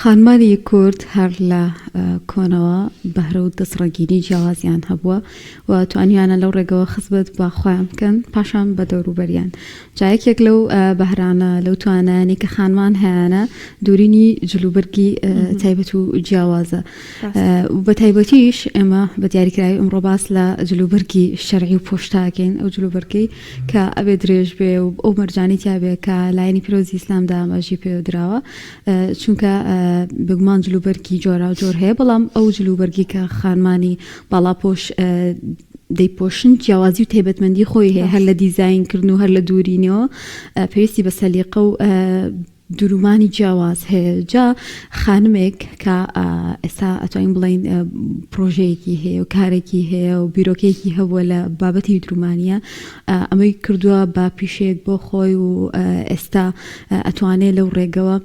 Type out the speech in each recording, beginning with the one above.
خانمانی کورد هەر لە کۆنەوە بەهرە و دەسڕەگیری جیاوازیان هەبووە و توانیانە لەو ڕێگەوە خزمەت بە خۆیان بکەن پاشان بە دەوروبەریان. جایەکێک لەو بەهرانە لەو توانایانی کە خانمان هەیەە دوورینی جلوبەرگی تایبەت و جیاوازە. بە تایبەتیش ئێمە بە دیاریکراوی ئەمڕۆ باس لە جلوبەرگی شەرعی و پۆشتاکەین، ئەو جلوبەرگەی کە ئەبێ درێژ بێ و ئەو مەرجانی تیابێ کە لایەنی پیرۆزی ئیسلامدا ئاماژی پێ درراوە، چونکە بگومان جلوبەرگی جۆرا و جۆر هەیە، بەڵام ئەو جلوبەرگی کە خانمانی باڵاپۆش دەیپۆشن جیاوازی و تایبەتمەندی خۆی هەیە، هەر لە دیزاینکردن و هەر لە دوورینەوە پێویستی بە سەلیقە و درومانی جیاواز هەیە. جا خانمێک کە ئێستا ئەتوانین بڵین پرۆژەیەکی هەیە و کارێکی هەیە و بیرۆکێکی هەبووە لە بابەتی درومانیە، ئەمەی کردووە با پیشەیەک بۆ خۆی و ئێستا ئەتوانێت لەو ڕێگەوە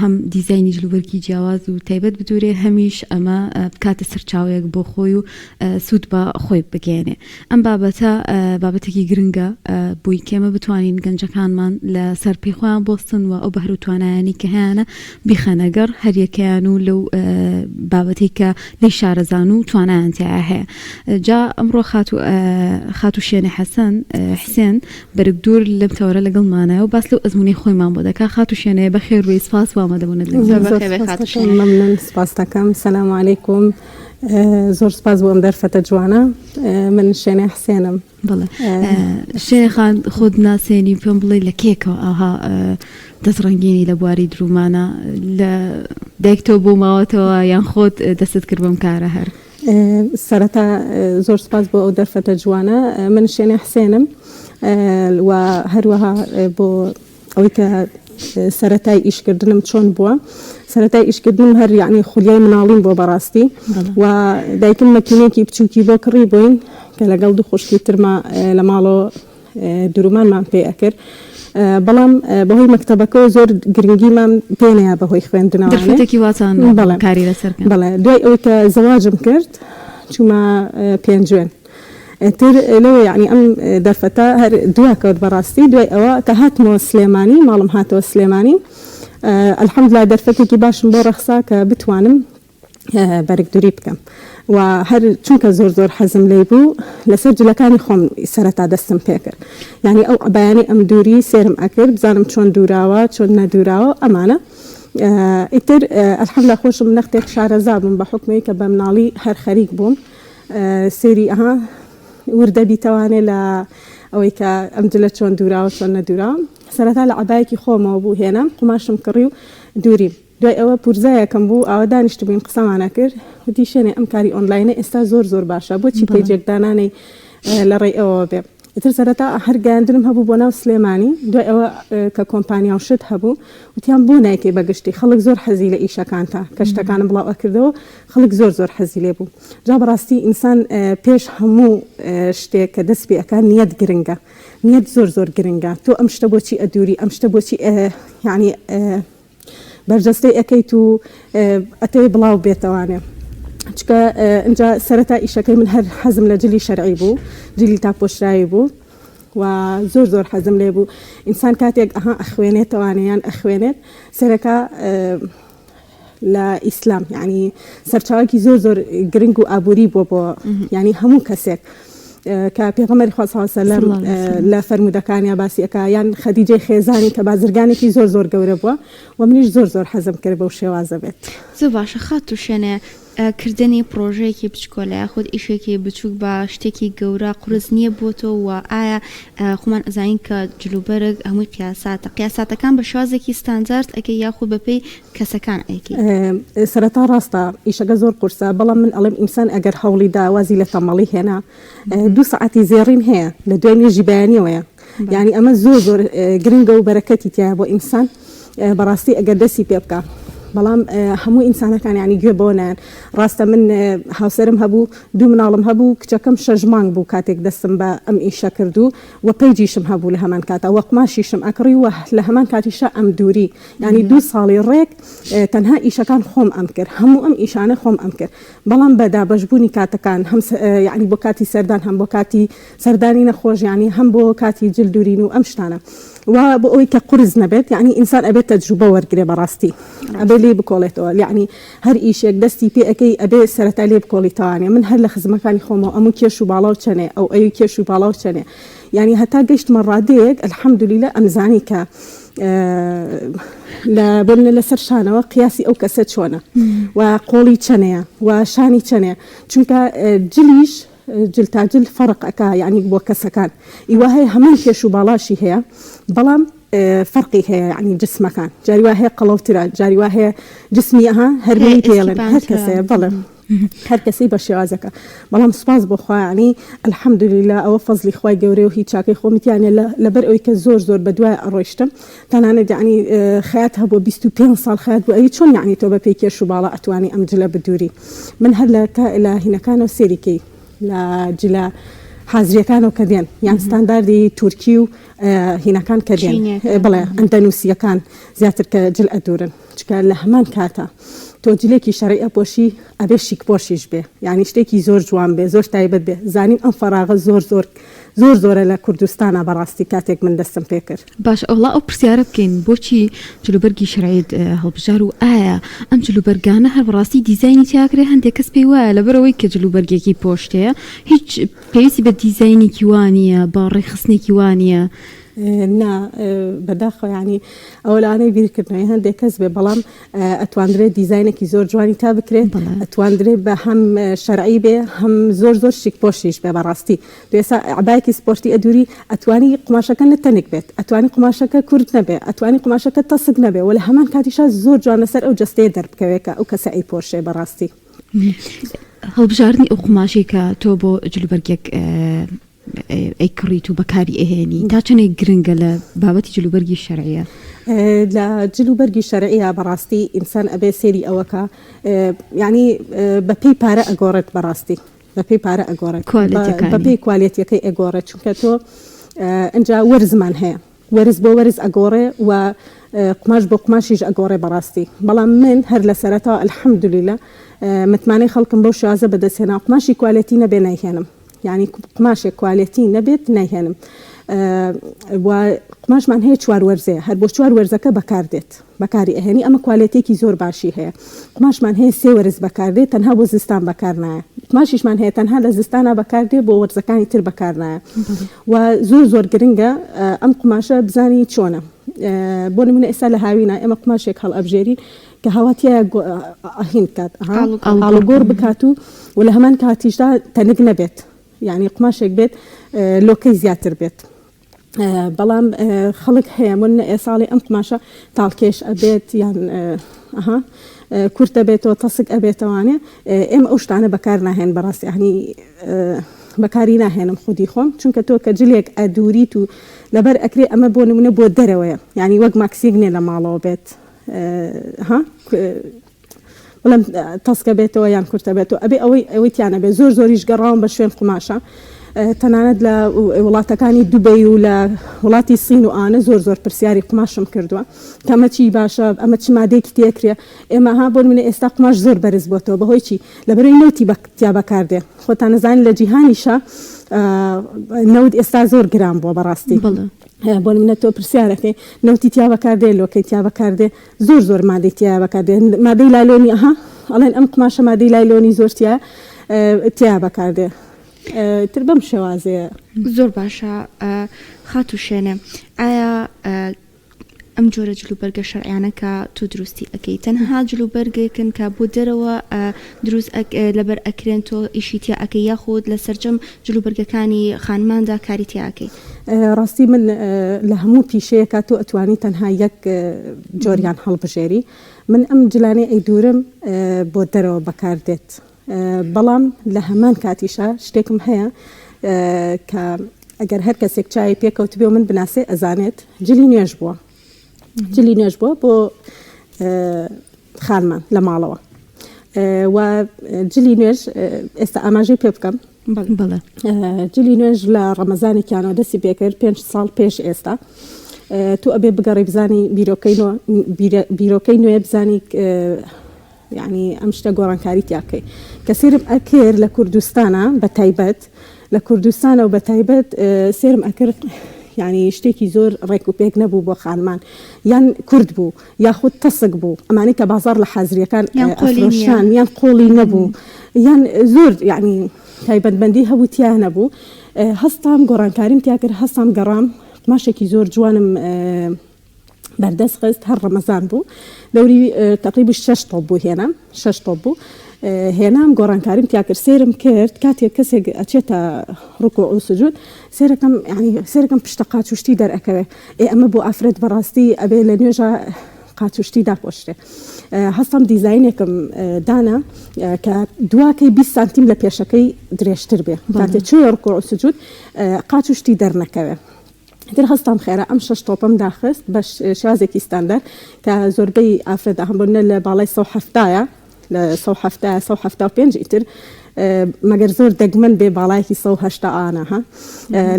هەم دیزاینی جلوبەرگی جیاواز و تایبەت بدورێ، هەمیش ئەمە بکاتە سەرچاوەیەک بۆ خۆی و سوود بە خۆی بگەێنێ. ئەم بابەتە بابەتێکی گرنگە بۆی کێمە بتوانین گەنجەکانمان لە سەر پێی خۆیان بۆستن و ئەو بەهر و توانایانی کە هەیەە بیخەنەگەر هەریەکەیان و لەو بابەتی کە لی شارەزان و توانایان تیا هەیە. جا ئەمڕۆ خاتو شێنە حسێن بەرگ دوور لەم تەوەرە لەگەڵمانایە و باس لەو ئەزمونەی خۆیمان بۆ دەکا. خاتو شێنەیە بەخێر ڕووی سپاس وامەدەبوونت ممنون، سپاس دەکەم. سەلام عەلەیکوم، زۆر سپاس بۆ ئەم دەرفەتە جوانە. من شێنە حسێنم. بڵێ شێخان خۆت ناسێنی پێم بڵێ لە کێکەوە ئاها دەستڕەنگینی لە بواری درومانە لە دایکتەوە بۆ ماوەتەوە یان خۆت دەست کرد بەم کارە؟ هەر سەرەتا زۆر سپاس بۆ ئەو دەرفەتە جوانە. من شێنە حسێنم و هەروەها بۆ ئەوەی کە سەرەتای ئیشکردنم چۆن بووە. سەرەتای ئیشکردنم هەر یعنی خولیای مناڵین بۆ بەڕاستی و دایکم مەکینێکی بچووکی بۆ کڕی بووین کە لەگەڵ دوو خوشکی ترمە لە ماڵەوە درومانمان پێ ئەکرد، بەڵام بەهۆی مەکتەبەکەەوە زۆر گرنگیمان پێنەیە بەهۆی خوێندنەوەی واتان کاری لەسەر. بەڵێ دوای ئەوەی کە زەواجم کرد چوومە پێنجوێن تر لەوە یعنی ئەم دەرفەتە هەر دواکەوت بەڕاستی. دوای ئەوە کە هاتمەوە سلێمانی، ماڵم هاتەوە سلێمانی، ئەلحەمدولیلا دەرفەتێکی باشم بۆ ڕەخسا کە بتوانم بەرگدووری بکەم و هەر چونکە زۆر حەزم لێ بوو لەسەر جلەکانی خۆم سەرەتا دەستم پێ کرد. یعنی ئەو بەیانی ئەم دووری سێرم ئەکرد بزانم چۆن دووراوە چۆن نەدووراوە ئەمانە. ئیتر ئەلحەمدولیلا خۆشم نەختێک شارەزا بووم بە حکمەوەی کە بە مناڵی هەر خەریک بووم سێری ئەها وردە بیتەوانێ لە ئەوەی کە ئەم جلە چۆن دووراوە چۆن نەدووراوە. سەرەتا لە عەبایەکی خۆمەوە بوو هێنام قماشم کڕی و دووریم. دوای ئەوە پورزایەکەم بوو ئەوە دانیشت بووین قسەمانە کرد وتی شوێنێ ئەم کاری ئۆنلاینە ئێستا زۆر باشە، بۆچی پێیجێکدانانەی لە ڕێی ئەوە بێ. ئیتر سەرەتا هەر گەیاندنم هەبوو بۆ ناو سلێمانی. دوای ئەوە کە کۆمپانیا و شت هەبوو وتیان بۆ نایکەی بەگشتی، خەڵک زۆر حەزی لە ئیشەکانتە کە شتەکانم بڵاو ئەکردەوە، خەڵک زۆر حەزی لێ بوو. جا بەڕاستی ئینسان پێش هەموو شتێک کە دەست پێ ئەکات نیەت گرنگە، نیەت زۆر گرنگە. تۆ ئەم شتە بۆچی ئەدووری، ئەم شتە بۆچی یعنی بەرجەستەی ئەەکەیت و ئەتەوێ بڵاو بێتەوانێ. چکە ئەجا سەرەتا ئیشەکەی من هەر حەزم لە جلی شەرعی بوو، جلی تاپۆشرایی بوو و زۆر حەزم لێ بوو. ئینسان کاتێک ئەها ئەخوێنێتەوانەیان ئەخوێنێت سەرەکە لە ئیسلام یعنی سەرچاوەکی زۆر گرنگ و ئابووری بۆ یعنی هەموو کەسێک کە پێغەمبەری خوا صلی الله علیه و سلم لە فەرمودەکانیا باسی ئەکا، یان خەدیجەی خێزانی کە بازرگانێکی زۆر گەورە بووە و منیش زۆر حەزم کرد بەو شێوازە بێت. زۆر باشە. خاتو شێنە کردنی پرۆژەیەکی بچکۆلە خۆت ئیشێکی بچووک بە شتێکی گەورە قورس نییە بۆ تۆ و ئایا خۆمان ئەزانین کە جلوبەرگ هەمووی قیاساتەکان بە شازێکی ستاندارد ئەکەی یاخود بەپێی کەسەکان ئەیکی؟ سەرەتا ڕاستە ئیشەکە زۆر قورسە، بەڵام من ئەڵێم ئینسان ئەگەر هەوڵی داوازی لە تەمەڵی هێنا 2 سەعاتی زێڕین هەیە لە دوای نوێژی بەیانیەوەیە. یعنی ئەمە زۆر گرنگە و بەرەکەتی تایە بۆ ئینسان بەڕاستی ئەگەر دەستی پێ بکە. بەڵام هەموو ئینسانەکان ینی گوێ بۆ نایەن. ڕاستە من هاوسەرم هەبوو، 2 مناڵم هەبوو، کچەکەم 6 مانگ بوو کاتێک دەستم بە ئەم ئیشە کردو و پەیجیشم هەبوو لە هەمان کاتە وە قماشیشم ئەکڕی و لە هەمان کاتیشە ئەم دووری ینی 2 ساڵی ڕێک تەنها ئیشەکان خۆم ئەم کرد، هەموو ئەم ئیشانە خۆم ئەم کرد. بەڵام بەدابەشبوونی کاتەکان هەم ینی بۆ کاتی سەردان هەم بۆ کاتی سەردانی نەخۆش ینی هەم بۆ کاتی جلدورین و ئەم شتانە وبقوي كقرز نبت يعني إنسان أبي تجربة ورقري براستي أبي لي بقولته يعني هر إيشك دستي بي أكي أبي سرت عليه بقولته يعني من هلا خزمة كان يخومه أمو كيشو بالاو شنة أو أي كيشو بالاو شنة يعني هتا قشت مرة ديك الحمد لله أمزاني ك لا بقولنا لسرشانة وقياسي أو كسد شونا وقولي شنة وشاني شنة چونك جليش جلتا جل فرق أكا يعني بوكسكان إيواهي همان كيشو بالاشي هي بلام فرقي هي يعني جسمه كان جاري واهي قلوترا جاري واهي جسميها هرمين تيلن هركسي بلام هركسي بشيازك بلام سباز بخوا يعني الحمد لله أو فضل إخوة جوري وهي شاكي خومت يعني لبر أوي كزور زور بدواء الرشتم تنانا يعني خياتها بو 25 صال خيات بو أي شون يعني توبا بيكيشو بالا أتواني أمجلا بدوري من هلا إلى هنا كانوا سيريكي لا جلا حازرية كانوا كدين يعني ستانداردي تركيو هنا كان كدين بلا أندونيسيا كان زياتر كجل أدورن كان لهمان كاتا توجليكي شرعي بوشي أبيشيك بوشيش به يعني اشتكي زور جوان به زور تايبت به زانين أم فراغ زور لكردستان براستي كاتك من دستم فكر باش الله أو برسيارة بكين بوشي جلوبرجي شرعي هالبجارو أم جلوبرجانا هالبراستي ديزايني تاكري هندي كسبي ولا بروي كجلوبرجي كي بوشتي هيج بيسي بالديزايني كيوانية باري خصني كيوانية نا بداخل يعني أولا أنا بيركضنا هندي كسبة بلام أتواندري ديزاينك زور جواني تابكري أتواندري بهم شرعي به هم زور شيك بوشيش ببراستي بس عبايك سبورتي أدوري أتواني قماشة كان تنك بيت أتواني قماشة كورد نبي أتواني قماشة تصق نبي ولا همان كاتيشة زور جوانا سر أو جستي درب كويكا أو كسعي بورشة براستي هل بجارني أو قماشي كتوبو جلوبرجيك أي كريتو بكاري إهاني تاچني جرينجلا بابتي جلوبرجي الشرعية لا جلوبرجي الشرعية براستي إنسان أبي سيري أوكا يعني ببي بارا أجورت براستي ببي بارا أجورت ببي كواليتي كي أجورت شو كتو إنجا ورز من هي ورز بو ورز أجورة و قماش بو قماشيج أجورة براستي بلا من هر لسرتا الحمد لله متماني خلق بوش عزة بدس هنا قماشي كواليتي نبي هنم يعني قماش كواليتي نبت نيهنم وقماش من هي شوار ورزة هر بو شوار ورزة بكاري أهني أما كواليتي كي زور باشي هي قماش من هي سي ورز بكاردت تنها وزستان بكارنا قماشش من هي تنها لزستانا بكاردت بو ورزكاني تر بكارنا وزور جرينجا أم قماشة بزاني تشونا بوني من إسالة هاوينا أما قماشك هالأبجيري كهواتيا أهين كات على جور بكاتو ولا همان كاتيجا تنقنا بيت يعني قماشك بيت لوكي زياتر بيت بلام خلق هي من إسالة أم قماشة تالكيش أبيت يعني كورتا بيت وتصق أبيت واني إم أوشتانا بكارنا هين براس يعني بكارينا هين مخدي خم چونك تو كجليك أدوريتو لبر أكري أما بوني من بود دروية يعني وق ماكسيغني لما على بيت ولم تصق بيتو يعني كورتا بيتو أبي أوي تيانا بزوريش قراهم بشوين قماشة تناند لا ولات كاني دبي ولا ولاتي الصين وأنا زور برسياري قماشم كردوا كما تشي باشا أما تشي ما ديك تيكريا إما ها بون من استقماش زور برز بوتو بهويشي لبري نوتي بكتيا بكارده خد أنا زين لجيهانيشا نود استازور جرام بو براستي بون من تو برسيارك نوتي تيا بكارده لو كي تيا بكارده زور ما دي تيا بكارده ما دي لايلوني ها الله أم قماشة ما دي لايلوني زور تيا بكارده تربم شوازي زور باشا خاتو شنه آیا ام جورا جلوبرگ شرعیانه که تو درستی اکی تنها جلوبرگ کن که بودروا دروس لبر اکرین تو ایشیتیا اکی یا خود لسرجم جلوبرگ کانی خانمان دا کاریتیا اکی راستی من لهمو پیشه که تو اتوانی تنها یک جوریان حل بجری من ام جلانی ای دورم بودروا بکاردت بلام لهمان كاتيشا شتيكم هيا كأجر هركسك شاي بيكو تبيو من بناسي أزانت جليني يجبوا بو خالمان لمعلوة وجلينيج استأماجي بيبكم بله جلينيج لرمضان كانوا دسي بيكر 5 سال بيش استا تو أبي بقري بزاني بيروكينو يبزاني يعني أمشتا قران كاريتي أكي كسيرم أكير لكردستانا بتايبت لكردستانا وبتايبت سيرم أكير يعني شتێکی زۆر ڕێک و پێک نەبوو بۆ خانمان یان کورد بوو یاخود تەسک بوو ئەمانەی کە بازار لە حەزریەکان ئەفرۆشان یان قۆڵی نەبوو یان زۆر یعنی تایبەتمەندی هەبوو نەبوو هەستام گۆڕانکاریم تیا کرد هەستام گەڕام قماشێکی زۆر جوانم بەردەست خست هەر ڕەمەزان بوو دەوری تقریبا 6 تۆپ بوو هێنام 6 تۆپ بوو هێنام گۆڕانکاریم تیا کرد سێرم کرد کاتێک کەسێک ئەچێتە ڕوکوع و سجود سێرەکەم پشتە قاچ و شتی دەرئەکەوێ ئەمە بۆ ئافرەت بەڕاستی ئەبێ لە نوێژە قاچ و شتی داپۆشتێ هەستم دیزاینێکم دانا کە دواکەی 20 سانتیم لە پێشەکەی درێژتر بێ کاتێک چووە ڕوکوع و سجود قاچ و شتی دەرنەکەوێ در هەستام خێرا ئەم 6 تۆپم داخست بە شێوازێکی ستاندەر کە زۆربەی ئافرەت هەمبوونە لە باڵای 170 لە 175 ئیتر مەگەر زۆر دەگمەن بێ باڵایەکی 180 ئانە ها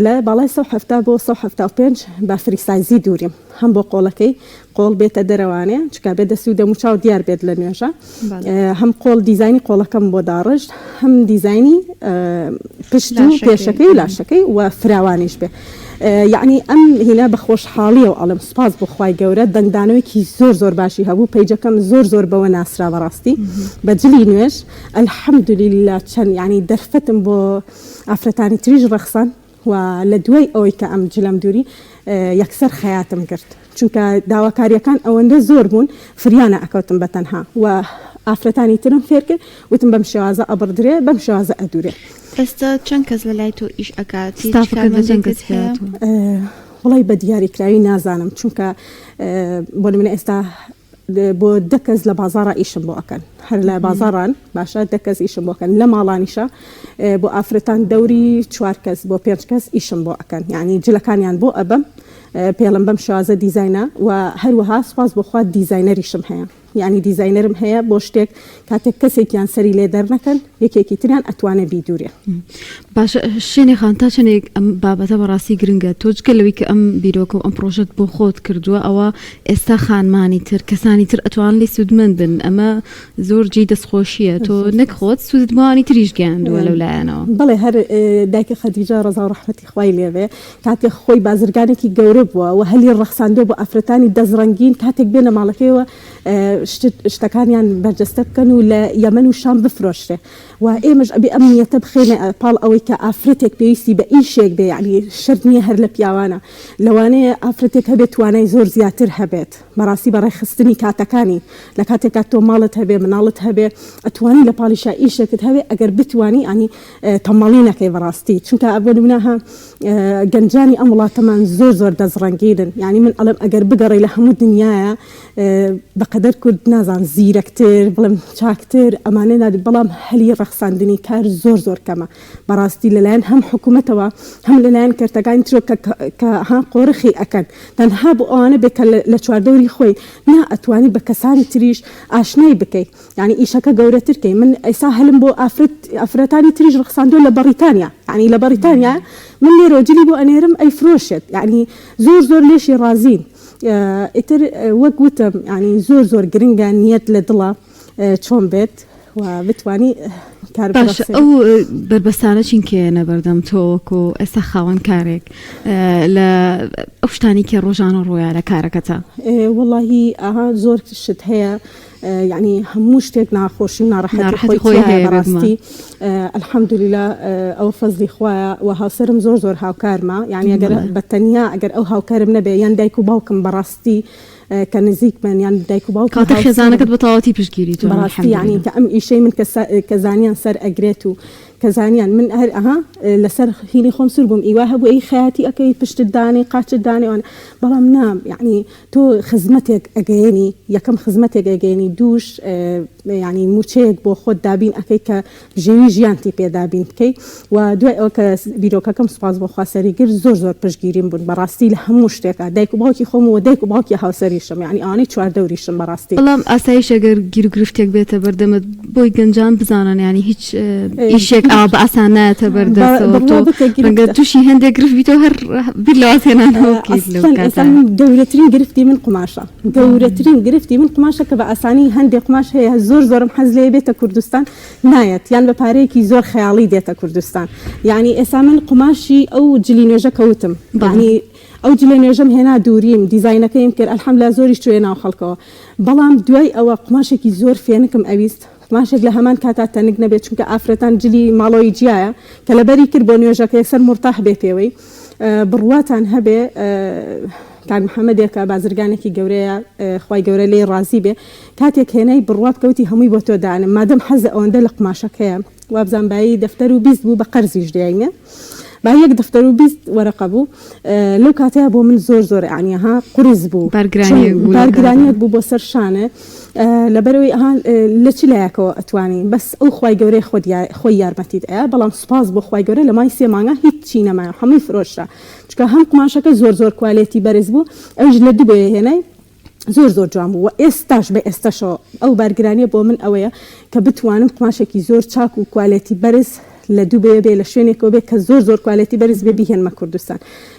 لە باڵای 170 بۆ 175 بە فریسایزی دووریم هەم بۆ قۆڵەکەی قۆڵ بێتە دەرەوانێ چکە بێ دەستی و دەموچاو دیار بێت لە نوێژە هەم قۆڵ دیزایانی قۆڵەکەم بۆ داڕژت هەم دیزایانی پشت و پێشەکەی و لاشەکەی و فراوانیش بێ یعنی ئەم هینا بە خۆشحاڵیە و ئەڵم سپاس بۆ خوای گەورە دەنگدانەوەیکی زۆر باشی هەبوو پیجەکەم زۆر بەوە ناسرا بەڕاستی بەجلی نوێژ الحەمدولله چەند یعنی دەرفەتم بۆ ئافرەتانی تریژ ڕەخسان و لە دوای ئەوەی کە ئەم جلەم دووری یەکسەر خەیاتم کرد چونکە داواکاریەکان ئەوەندە زۆر بوون فریانە ئەکەوتم بەتەنها و ئافرەتانی ترم فێر کرد وتم بەم شێوازە ئەبڕدرێ بەم شێوازە ئەدوورێ ئێستا چەند کەس لە لای تۆ ئیش ئەکات وڵی بە دیاریکراوی نازانم چونکە بۆ منە ئێستا بۆ 10 کەس لە بازارە ئیشم بۆ ئەکەن هەر لە بازاران باشە 10 کەس ئیشم بۆکەن لە ماڵانیشە بۆ ئافرەتان دەوری 4 کەس بۆ 5 کەس ئیشم بۆ ئەکەن یعنی جلەکانیان بۆ ئەبم پێڵم بەم شازە دیزاینە و هەروەها سپاس بۆخوا دیزاینەریشم هەیە یعنی دیزاینەرم هەیە بۆ شتێک کاتێک کەسێکیان سەری لێ دەرنەکەن یەکێکی تریان ئەتوانێ بیدوورێ باش شوێنی خان تا چنێک ئەم بابەتە بەڕاستی گرنگە تۆ جگەلەوەی کە ئەم بیرۆکە و ئەم پرۆژەت بۆ خۆت کردووە ئەوە ئێستا خانمانی تر کەسانی تر ئەتوان لێ سوودمەند بن ئەمە زۆر جێی دەستخۆشیە تۆ نەکخۆت سوودمانی تریش گەیاندووە لەولایەنەوە بەڵێ هەر دایکە خەدیجە ڕەزا و ڕەحمەتی خوای لێوێ کاتێک خۆی بازرگانێکی گەورە بووە و هەلی ڕەخساندۆ بۆ ئافرەتانی دەزڕەنگین کاتێک بێنە ماڵەکەیەوە شتەکانیان بەرجەستە بکەن و لە یەمەن و شام بفرۆشتێ و ئێمەش ئەبێ ئەم نیەتە بخێنێ پاڵ ئەوەی کە ئافرەتێک پێویستی بە ئیشێک بێ یعنی شەرت نییە هەر لە پیاوانە لەوانەیە ئافرەتێک هەبێت توانای زۆر زیاتر هەبێت بەڕاستی بەڕێخستنی کاتەکانی لە کاتێکات تۆ ماڵت هەبێ مناڵت هەبێ ئەتوانی لە پاڵیشا ئیشێکت هەبێ ئەگەر بتوانی ئەنی تەماڵی نەکەی بەڕاستی چونکە ئەبوو نمونەها گەنجانی ئەم وڵاتەمان زۆر دەزڕەنگیرن یعنی من ئەڵم ئەگەر بگەڕی لە هەموو دنیاە بەقەدەر کورد نازان زیرەکتر بڵم چاکتر ئەمانە نادی بەڵام هەلی ڕەخساندنی کار زۆر کەمە بەڕاستی لەلایەن هەم حکوومەتەوە هەم لەلایەن کەرتەکانی ترۆ کە ها قۆرخی ئەکەن تەنها بۆ ئەوانە بێت کە لە چواردەوری خۆی نا ئەتوانی بە کەسانی تریش ئاشنای بکەیت یعنی ئیشەکە گەورەترکەی من ئەیسا هەلم بۆ ئافرەتانی تریش ڕەخساندۆ لە بەریتانیا یعنی لە بەریتانیا من لێرۆجلی بۆ ئەنێرم ئەیفرۆشێت یعنی زۆر لێشی رازین ئیتر وەک وتم ینی زۆر گرنگە نیەت لە دڵە چۆن بێت و بتوانی باش ئەو بربەستانە چینکێنە بەردەم تۆک و ئێستا خاوەن کارێک لە ئەو شتانی کە ڕۆژانە ڕۆیان لە کارەکەتە وەڵاهی ئاها زۆر شت هەیە یعنی هەموو شتێک ناخۆشی ناڕەحەتی خۆی هەیە بەڕاستی الحەمدولله ئەو فەزلی خوایە و هاوسەرم زۆر هاوکارمە یعنی ئەگەر بەتەنیا ئەگەر ئەو هاوکارم نەبێ یان دایک و باوکم بەڕاستی کە نزیک من یان دایک و باوکم کاتە خێزانەکەت بەتەواوەتی پشتگیری تۆ بەڕاستی یعنی کە ئەم ئیشەی من کە زانیان سەر ئەگرێت و کەزانیان من هەر ئەها لەسەر هینی خۆم سوور بووم ئیوا هەبوو ئەی خەیاتی ئەەکەی پشتت دانی قاچت دانیوان بەڵام نام یعنی تۆ خزمەتێک ئەگەێنی یەکەم خزمەتێک ئەگەێنی دووش یعنی موچەیەک بۆ خۆت دابین ئەەکەی کە ژێوی ژیانتی پێدابین بکەی و دوای ئەوە کە بیرۆکەکەم سوپاس بۆ خواستەریگر زۆر پشتگیریم بوون بەڕاستی لە هەموو شتێکە دایک و باوکی خۆم و دایک و باوکی هاوسەریشم یعنی ئەوانەی چواردەوریشم بەڕاستی بەڵام ئاسایش ئەگەر گیر و گرفتێک بێتە بەردەمت بۆی گەنجان بزانن ینی هیچ ئیشێک بأسانات بردست رنجة توشي هندي قرف بيتو هر باللواتنا نوكي أصلاً دورتين قرفتي من قماشة دورتين قرفتي من قماشة كبأساني هندي قماش هي زور محزلة بيت كردستان نايت يعني بباريكي زور خيالي ديت كردستان يعني إسامن قماشي أو جلينيجا كوتم يعني أو جلينيجا هنا دوريم ديزاينك يمكن الحمد لله زوري شوينا وخلقه بلام دوي أو قماشك زور فينكم أبيست قماشك لهمان كاتات تنقنا بيت شو كأفرتان جلي مالوي جيايا كلابري كربونيوجا كيكسر مرتاح بيتيوي برواتان هبه كان محمد يكا بازرگانێکی گەورەیە خوای گەورە لێ ڕازی بێ کاتێک هێنەی بڕوات کەوتی هەمووی بۆ تۆ دانم مادەم حەز ئەوەندە لە قماشەکەیە وابزان بایی دەفتەر و بیست بوو بە قەرزیش دێنێ با یەک دەفتەر و بیست وەرەقە بوو لەو کاتەیە بۆ من زۆر عنی ها قورس بوو بارگرانیەک بوو بۆ سەر شانە لەبەرەوەی لە چی لایەکەوە ئەتوانی بەس ئەو خوای گەورەی خۆی یارمەتیت ئەیە بەڵام سوپاس بۆ خوای گەورە لە مای 3 مانگە هیچ چی نەمایە هەمووی فرۆشرا چکە هەم قماشەکە زۆر کوالێتی بەرز بوو ئەوش لە دوو بۆیە هێنای زۆر جوان بوو و ئێستاش بە ئێستاشەوە ئەو بارگرانیە بۆ من ئەوەیە کە بتوانم قماشێکی زۆر چاک و کوالێتی بەرز لە دوو بێ لە شوێنێکەوە بێ کە زۆر کوالێتی بەرز بێ بیهێنمە کوردستان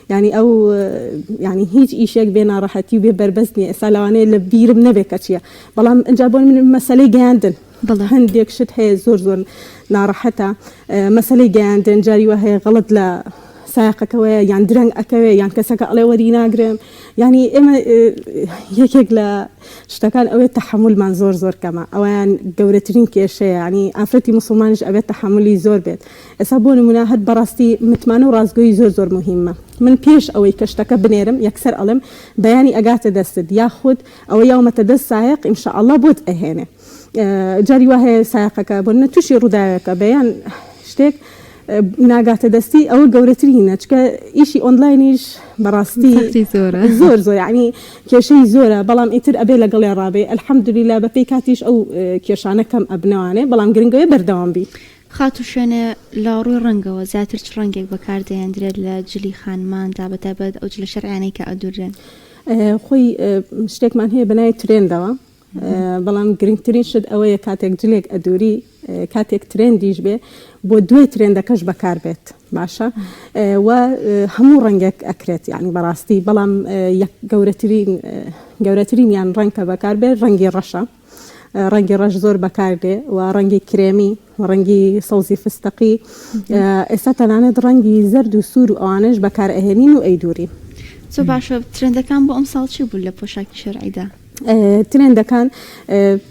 يعني أو يعني هيج إشياء بينا راحتي وبربزني سالواني لبيرم نبي كشيء بلام جابون من مسألة جاندن هنديك شت هي زور ناراحتها مسألة جاندن جاري وهي غلط لا ساق كوي يعني درن أكوي يعني كسك على ودينا قرم يعني إما هيك لا اشتكان أوي تحمل من زور كما أو يعني جورتين كيشة يعني أفرتي مسلمانش أبي تحملي زور بيت أسابون مناهد براستي متمانو رازقوي زور مهمة من بيش أوي كشتكى بنيرم يكسر ألم بياني أجات دستد ياخد أو يوم تدس سائق إن شاء الله بود أهنه جاري وهي سائقك بنا تشي رداك بيان اشتك ناقات دستي أو جورترينا شكا إشي أونلاينيش براستي زور يعني كشيء زورة بلام إتر أبي لقلي رابي الحمد لله بفيكاتيش أو كيشانة كم أبنوانه بلام جرينجو بردوام بي خاتوشانه لاروی رنگو زیاتر چه رنگی بکارده اندرد لجلی خانمان دابد أو جل شرعانی که ادورن خوی مشتاق من هي بنای ترند دوا بلام گرینگترین شد اوه کاتک جلیک ادوری کاتک ترندیش به بودوی ترند کش بکار بیت باشه و همو رنگک اکرت يعني براستي بلام یک جورترين يعني رنگ بکار بیت رنگی رشا رنگی رش زور بکارده و رنگی کریمی و رنگی صوصی فستقی استطلاعات رنگی زرد و سور و آنش بکار اهنین و ایدوری. تو باشه ترند کام با امسال چی بود لپوشاک شرعی ده؟ ترند کان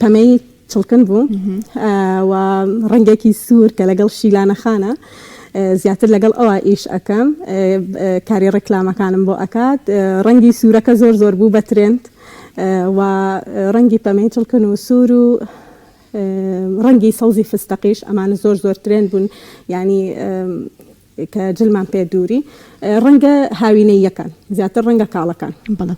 پمی چلکن بو و رنگی کی سور که لگل شیلانه خانه زیاتر لگل آیش اکم کاری رکلام کانم با اکاد رنگی سوره که زور بو بترند و رنگی پمیچل کنو سورو رنگی صوزی فستقیش امان زور ترند بون يعني كجلمان بيدوري رنگ هاوینه یکن زیاتر رنگ کالا کن بله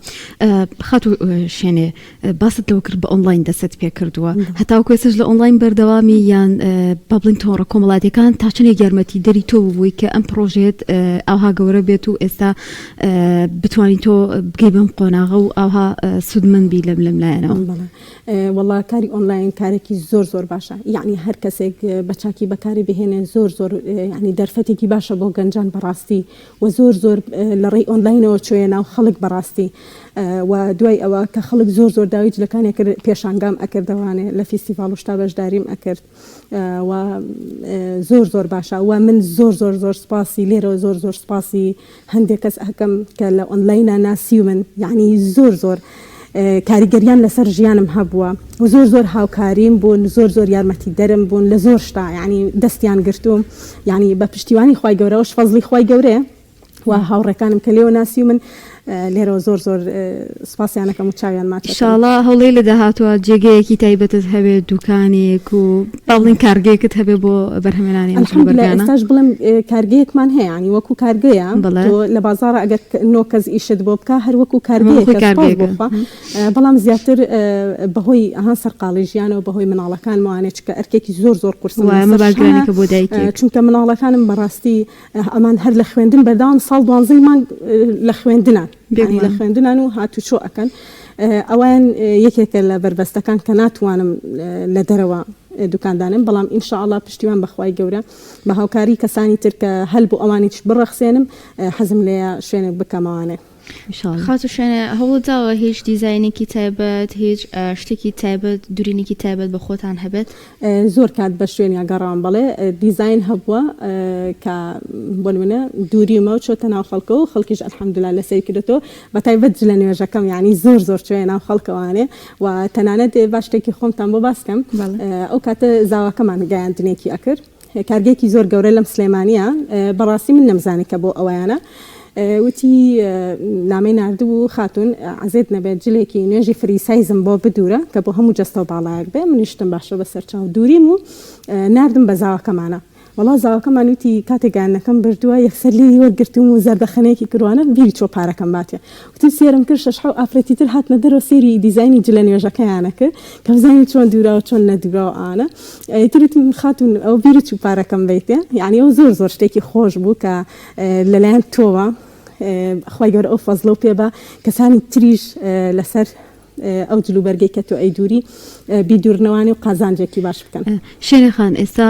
خاطو شنه باست لو کرد با آنلاین دست پی کردوا حتی وکیسج لآنلاین بردوامی یان بابلین تون رکوملاتی کان تاچنی گرمتی دری تو بوی که ام پروژیت آوها گوره بیتو استا بتوانی تو بگیبم قناغو آوها سودمن بی لم لانه بله والله کاری آنلاین کاری کی زور باشه يعني هر کسی بچاکی بکاری بهینه زور يعني درفتی کی باشه با گنجان براستی و زور لري أونلاين وشوينا وخلق براستي ودوي أو كخلق زور داويج لكان يكر بيشانجام أكر دواني لفيستيفال وشتابش داريم أكر وزور باشا ومن زور سباسي ليرو زور سباسي هندكس أحكم كلا أونلاين ناسي ومن يعني زور کاریگریان لسر جیانم هبوا و زور هاوکاریم بون زور یارمەتی درم بون لزور شتا يعني دستیان گرتوم يعني بپشتیوانی خوای گەورە وش فضلی خوای گەورەیە و هاوڕێکانم کە لێو ناسی و من لێرە زۆر سپاسیانەکەم و چاویان ماچ ئینشاڵڵا هەوڵی لە داهاتوە جێگەیەکی تایبەتت هەبێت دوکانێک و بەڵین کارگەیەکت هەبێ بۆ بەرهەمێنانی ئەستاش بڵێم کارگەیەکمان هەیە ینی وەکو کارگەیە لە بازارە ئەگەر نۆ کەس ئیشت بۆ بکە هەر وەکو کارگەیەکە بەڵام زیاتر بەهۆی ئەها سەرقاڵی ژیانەوە بەهۆی مناڵەکان وانێت کە ئەرکێکی زۆر قورسم بەرگرانێکە بۆ دایکی چونکە مناڵەکانم بەڕاستی ئەمان هەر لە خوێندن بەرداوام ساڵ 12 مانگ لە خوێندنان يعني لخوێندنان و هاتو شو ئەکەن ئەوان یەکێکە لە بربەستەکان کە ناتوانم لە دەرەوە دوکاندانم بەڵام ئینشاءالله پشتیوان بەخوای گەورە بە هاوکاری کەسانی تر کە هەل بۆ ئەوانیش بڕەخسێنم حەزم لێە شوێنێک بکەمەوانێ. خاتو شوێنە هەوڵداوە هیچ دیزاینێکی تایبەت هیچ شتێکی تایبەت دوورینێکی تایبەت بە خۆتان هەبێت؟ زۆر کات بە شوێنیا گەڕام بڵێ دیزاین هەبووە کە بۆ نمونە دووریمە و چۆتە ناو خەڵکە و خەڵکیش ئەلحەمدولیلا لەسەر کردێتەوە بە تایبەت لە نوێژەکەم یعنی زۆر شوێنە ناو خەڵکەوانێ و تەنانەت باش شتێکی خۆمتان بۆ باسکەم ئەو کاتە زاواکەمان گەیاندنێکی ئەکرد کارگێکی زۆر گەورە لەم سلێمانیە بەڕاستی من نەمزانێت کە بۆ ئەوەیانە وتی نامەی نردبوو خاتون عزیز نەبێت جلێکی نوێژی فریسایزم بۆ بدورە کە بۆ هەموو جەستە و باڵایەک بێ منیشتم باشە بە سەرچاو دووریم و نردم بە زاواکەمانە وڵا زاواکەمان وتی کاتێکگانەکەم بردووە یەکسەر لی وەرگرتم و زەردەخەنەیەکی کردوانە بیری چۆ پارەکەم باتێ وتم سێرم کرد شەشحە و ئافرەتی تر هاتنە دەرەوە سێری دیزایانی جلە نوێژەکەیانە کرد کە بزانین چۆن دوورەوە چۆن نەدوورەوە ئانە تریتم خاتون ئەو بیری چوو پارەکەم بیتێ یعنی ئەو زۆر شتێکی خۆش بوو کە لەلایەن تۆوە خی گەورە ئەو فەزلە و پێ بە کەسانی تریش لەسەر ئەو جلوبەرگەی کە تۆ ئەی دووری بیدورنەوانی و قازانجێکی باش بکەن. شێنێ خان ئێستا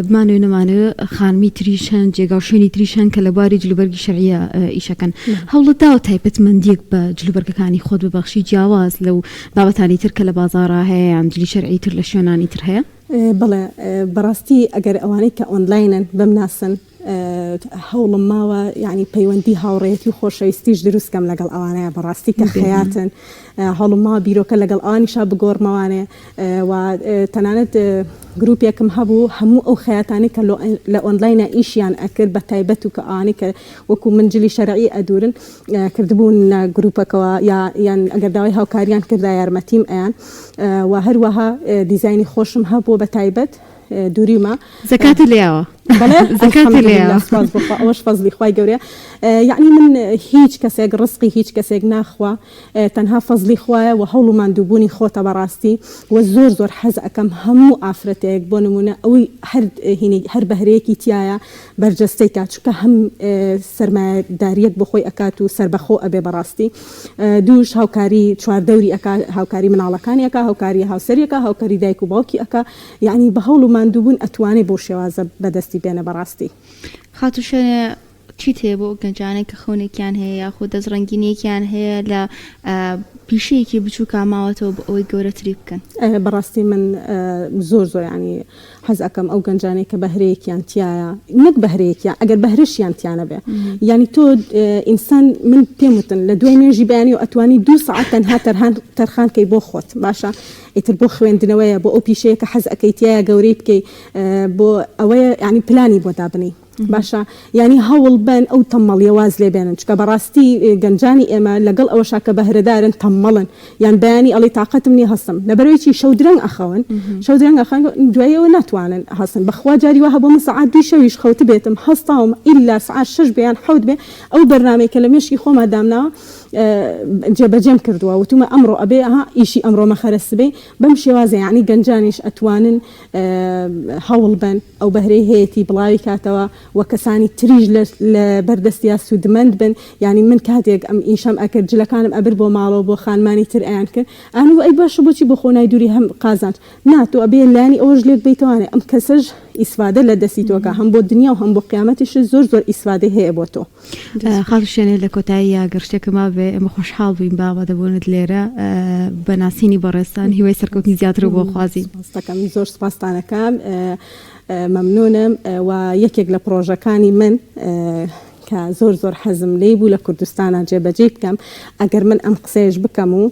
بمانوێ نەمانەوە خانمی تریشان جێگاوشێنی تریشان کە لە باری جلوبەرگی شەرعیە ئیشەکەن هەوڵەتداوە تایبەتمەندیەک بە جلوبەرگەکانی خۆت ببەخشی جیاواز لەو بابەتانی تر کە لە بازاڕا هەیە یان جلی شەرعی تر لە شوێنانی تر هەیە؟ بەڵێ بەڕاستی ئەگەر ئەوانەی کە ئۆنلاینن بمناسن هەوڵم ماوە یعنی پەیوەندی هاوڕێتی و خۆشەویستیش دروستکەم لەگەڵ ئەوانەیە بەڕاستی کە خەیاتن هەوڵم ماوە بیرۆکە لەگەڵ ئەوانیشا بگۆڕمەوانێ و تەنانەت گروپێکم هەبوو هەموو ئەو خەیاتانی کە لە ئۆنلاینە ئیشیان ئەکرد بە تایبەت و کە ئەوانەی کە وەکو منجلی شەرعی ئەدورن کردبوون گروپەکەوە یان ئەگەر داوای هاوکاریان کردا یارمەتیم ئەیان و هەروەها دیزایانی خۆشم هەبوو بە تایبەت دووریمە زەکاتی لێەوە ئەوەش فەزلی خوای گەورەیە یعنی من هیچ کەسێک ڕسقی هیچ کەسێک ناخوا تەنها فەزلی خوایە و هەوڵ و ماندووبوونی خۆتە بەڕاستی و زۆر حەز ئەەکەم هەموو ئافرەتێک بۆ نمونە ئەوەی هەر بەهرەیەکی تایە بەرجەستەی کات چکە هەم سەرمایەداریەک بۆ خۆی ئەکات و سربەخۆ ئەبێ بەڕاستی دووش هاوکاری چواردەوری ئەکا هاوکاری مناڵەکانی ئەکا هاوکاری هاوسەریەکە هاوکاری دایک و باوکی ئەکا یعنی بە هەوڵ و ماندووبوون ئەتوانێ بۆ شێوازە بەدەستی بێنە بەڕاستی. خاتو شوێنە چیت هەیە بۆ گەنجانێک کە خەونێکیان هەیە یاخود دەستڕەنگینێکیان هەیە لە پیشەیەکی بچوو کاماوەتەوە بە ئەوەی گەورەتری بکەن؟ بەڕاستی من زۆر ینی حەز ئەەکەم ئەو گەنجانەی کە بەهرەیەکیان تایە نەک بەهرەیەکیان ئەگەر بەهرەشیان تیانە بێ ینی تۆ ئینسان من پێم وتن لە دوای نوێژی بەیانی و ئەتوانی 2 ساعت تەنها تەرخانکەی بۆ خۆت باشە ئیتر بۆ خوێندنەوەیە بۆ ئەو پیشەیە کە حەز ئەەکەی تایە گەورەی بکەی بۆ ئەوەیە ینی پلانی بۆ دابنی باشە ینی هەوڵ بن ئەو تەمەڵیە واز لێ بێنن چکە بەڕاستی گەنجانی ئێمە لەگەڵ ئەوە شاکە بەهرەدارن تەمەڵن یان بەیانی ئەڵی تااقەتم نی هەستم لەبەرەوەیکی شەو درەنگ ئەخەون شەو درەنگ ئەخەن دوایەوە ناتوانن هەستن بەخوا جاری وە هەبوو من سەعات 2 شەویش خەوت بێتم هەستاوم ئیلا سەعات 6 بێیان حەوت بێ ئەو بەرنامەی کە لە مێشکی خۆما دامناوە جێبەجێم کردووە وتومە ئەمڕۆ ئەبێ ئیشی ئەمڕۆمە خەرسبێ بەم شێوازە یعنی گەنجانیش ئەتوانن هەوڵ بن ئەو بەهرەی هەیەی بڵاوی کاتەوە وە کەسانی تریژ لە بەردەستیا سوودمەند بن یعنی من کاتێک ئەم ئیشەم ئەکرد جلەکانم ئەبر بۆ ماڵەوە بۆ خانمانی تر ئەیان کرد ئەنو ئەی باشە بۆچی بۆ خۆنای دووری هەم قازانج ناتۆ ئەبێ لانی ئەوەش لێک بیتوانێ ئەم کەسەش ئیسفادە لە دەستی تۆکە هەم بۆ دنیا و هەم بۆ قیامەتیش زۆر ئیسفادە هەیە بۆ تۆ. خاتو شوێنێ لە کۆتاییە گەرشتێکما بێ ئەمە خۆشحاڵ بووین بابە دەبوونت لێرە بەناسینی بەڕێستان هیوای سەرکەوتنی زیاتر بۆ خوازی زۆر سپاسدانەکەم مەمنونم و یەکێک لە پرۆژەکانی من کە زۆر حەزم لێ بوو لە کوردستانە جێبەجێ بکەم ئەگەر من ئەم قسەیش بکەم و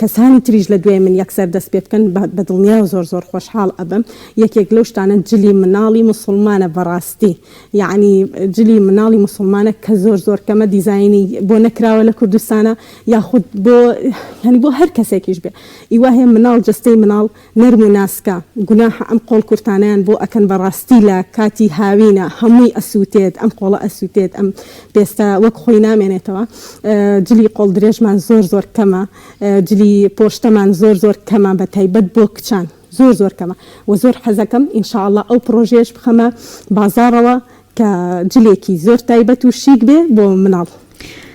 کەسانی تریژ لە دوێ من یەکسەر دەست پێ بکەن بە دڵنیا و زۆر خۆشحاڵ ئەبم یەکێک لەو شتانە جلی مناڵی مسلمانە بەڕاستی یعنی جلی مناڵی مسلمانە کە زۆر کەمە دیزایانی بۆ نەکراوە لە کوردستانە یاخود بۆ هەر کەسێکیش بێ ئیوا هەیە مناڵ جستەی مناڵ نەرم و ناسکە گوناح ئەم قۆڵ کورتانیان بۆ ئەکەن بەڕاستی لە کاتی هاوینە هەمووی ئەسووتێت ئەم قۆڵە ئەسووتێت ئەم پێستا وەک خۆی نامێنێتەوە جلی قۆڵ درێژمان زۆر کەمە جلی پۆشتەمان زۆر کەمە بە تایبەت بۆ کچان زۆر کەمە و زۆر حەزەکەم ئینشاءالله ئەو پرۆژێش بخەمە بازاڕەوە کە جلێکی زۆر تایبەت و شیک بێ بۆ مناڵ.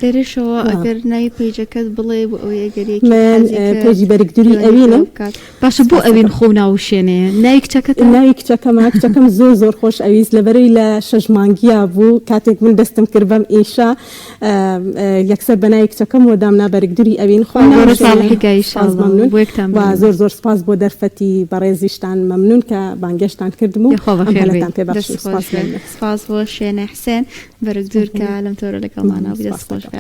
لێرەشەوە ئەگەر ناوی پیجەکەت بڵێ بۆ ئەوەی ئەگەرێکی من پیجی بەرگدوری ئەوینم باشە بۆ ئەوین خۆ ناوشێنێ ناوی کچەکەت ناوی کچەکەم زۆر خۆش ئەویست لەبەرەوەی لە 6 مانگیە بوو کاتێک من دەستم کرد بەم ئیشا یەکسەر بە ناوی کچەکەم و دامنا بەرگدوری ئەوین زۆر سپاس بۆ دەرفەتی بەڕێزیشتان مەمنون کە بانگەشتان کردم و هەڵەتان پێ بەخشن. سپاس بۆ شوێنە حسێن بەرگدور کە لەم تۆرە لەگەڵمانە بێ.